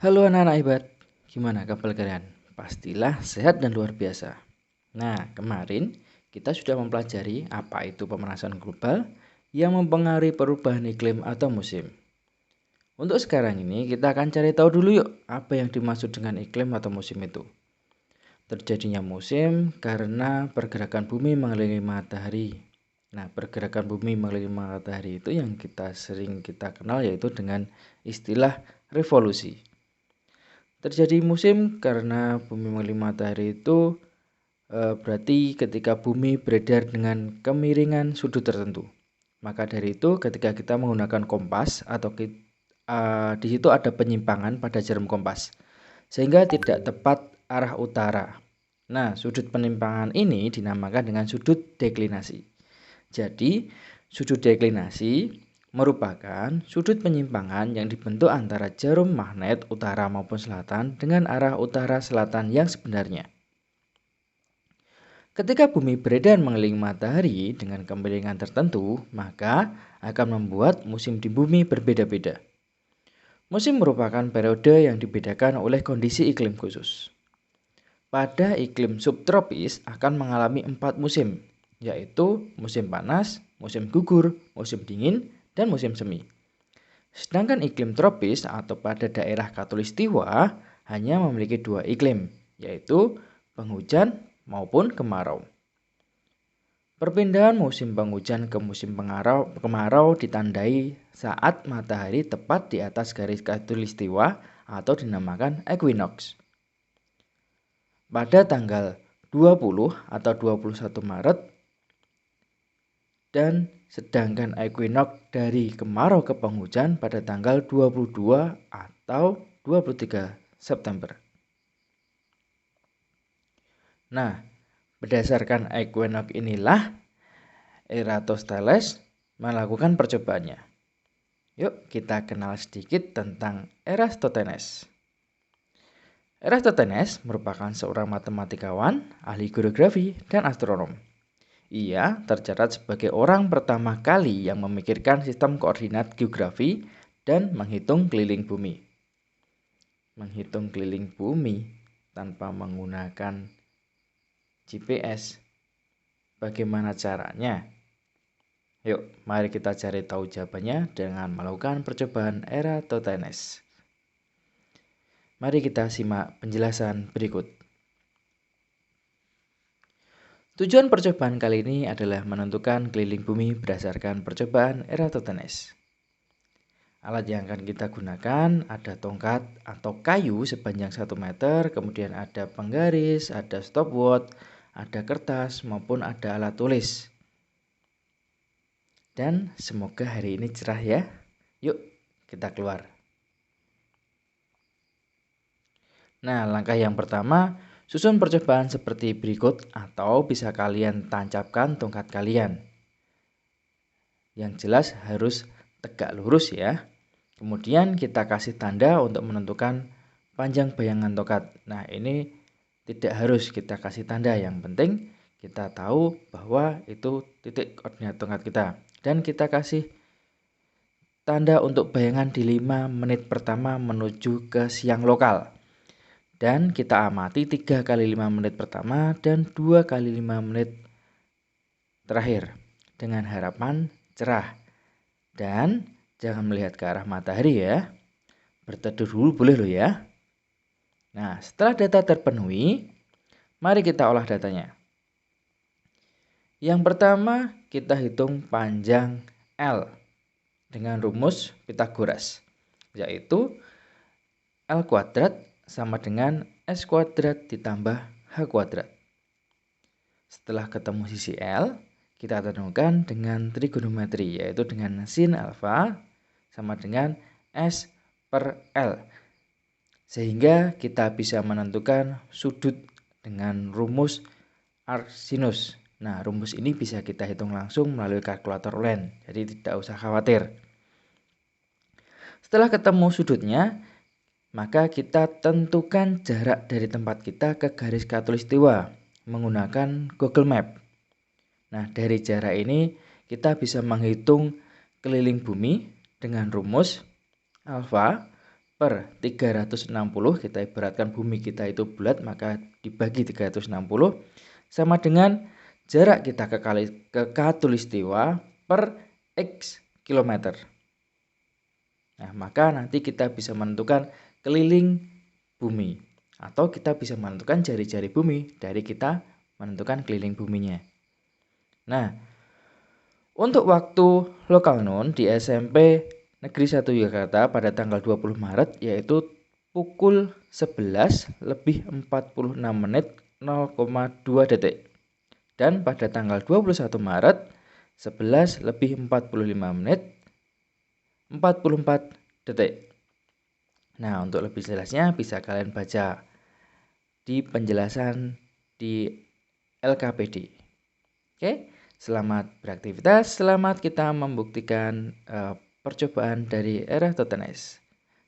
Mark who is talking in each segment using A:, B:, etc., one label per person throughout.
A: Halo anak-anak hebat, gimana kabar kalian? Pastilah sehat dan luar biasa. Nah, kemarin kita sudah mempelajari apa itu pemanasan global yang mempengaruhi perubahan iklim atau musim. Untuk sekarang ini kita akan cari tahu dulu yuk apa yang dimaksud dengan iklim atau musim itu. Terjadinya musim karena pergerakan bumi mengelilingi matahari. Nah, pergerakan bumi mengelilingi matahari itu yang sering kita kenal yaitu dengan istilah revolusi. Terjadi musim karena bumi mengelilingi matahari itu berarti ketika bumi beredar dengan kemiringan sudut tertentu. Maka dari itu ketika kita menggunakan kompas atau di situ ada penyimpangan pada jarum kompas sehingga tidak tepat arah utara. Nah, sudut penyimpangan ini dinamakan dengan sudut deklinasi. Jadi, sudut deklinasi merupakan sudut penyimpangan yang dibentuk antara jarum magnet utara maupun selatan dengan arah utara selatan yang sebenarnya. Ketika bumi beredar mengelilingi matahari dengan kemiringan tertentu, maka akan membuat musim di bumi berbeda-beda. Musim merupakan periode yang dibedakan oleh kondisi iklim khusus. Pada iklim subtropis akan mengalami 4 musim, yaitu musim panas, musim gugur, musim dingin, dan musim semi. Sedangkan iklim tropis atau pada daerah khatulistiwa hanya memiliki 2 iklim, yaitu penghujan maupun kemarau. Perpindahan musim penghujan ke musim kemarau ditandai saat matahari tepat di atas garis khatulistiwa atau dinamakan equinox. Pada tanggal 20 atau 21 Maret dan sedangkan equinox dari kemarau ke penghujan pada tanggal 22 atau 23 September. Nah, berdasarkan equinox inilah Eratosthenes melakukan percobaannya. Yuk kita kenal sedikit tentang Eratosthenes. Eratosthenes merupakan seorang matematikawan, ahli geografi, dan astronom. Ia tercatat sebagai orang pertama kali yang memikirkan sistem koordinat geografi dan menghitung keliling bumi. Menghitung keliling bumi tanpa menggunakan GPS. Bagaimana caranya? Yuk, mari kita cari tahu jawabannya dengan melakukan percobaan Eratosthenes. Mari kita simak penjelasan berikut. Tujuan percobaan kali ini adalah menentukan keliling bumi berdasarkan percobaan Eratosthenes. Alat yang akan kita gunakan ada tongkat atau kayu sepanjang 1 meter, kemudian ada penggaris, ada stopwatch, ada kertas maupun ada alat tulis. Dan semoga hari ini cerah ya. Yuk kita keluar. Nah, langkah yang pertama, susun percobaan seperti berikut atau bisa kalian tancapkan tongkat kalian. Yang jelas harus tegak lurus ya. Kemudian kita kasih tanda untuk menentukan panjang bayangan tongkat. Nah, ini tidak harus kita kasih tanda, yang penting kita tahu bahwa itu titik koordinat tongkat kita. Dan kita kasih tanda untuk bayangan di 5 menit pertama menuju ke siang lokal. Dan kita amati 3 kali 5 menit pertama dan 2 kali 5 menit terakhir dengan harapan cerah. Dan jangan melihat ke arah matahari ya. Berteduh dulu boleh loh ya. Nah, setelah data terpenuhi, mari kita olah datanya. Yang pertama, kita hitung panjang L dengan rumus Pythagoras, yaitu L kuadrat sama dengan S kuadrat ditambah H kuadrat. Setelah ketemu sisi L, kita tentukan dengan trigonometri, yaitu dengan sin alfa sama dengan S per L. Sehingga kita bisa menentukan sudut dengan rumus arcsinus. Nah, rumus ini bisa kita hitung langsung melalui kalkulator online, jadi tidak usah khawatir. Setelah ketemu sudutnya, maka kita tentukan jarak dari tempat kita ke garis khatulistiwa menggunakan Google Map. Nah, dari jarak ini kita bisa menghitung keliling bumi dengan rumus alfa per 360, kita ibaratkan bumi kita itu bulat, maka dibagi 360 sama dengan jarak kita ke Khatulistiwa per X kilometer. Nah, maka nanti kita bisa menentukan keliling bumi, atau kita bisa menentukan jari-jari bumi dari kita menentukan keliling buminya. Nah, untuk waktu lokal non di SMP Negeri 1 Yogyakarta pada tanggal 20 Maret yaitu pukul 11 lebih 46 menit 0,2 detik. Dan pada tanggal 21 Maret 11 lebih 45 menit 44 detik. Nah, untuk lebih jelasnya bisa kalian baca di penjelasan di LKPD. Oke, selamat beraktivitas, selamat kita membuktikan percobaan dari Eratosthenes.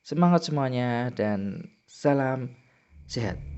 A: Semangat semuanya dan salam sehat.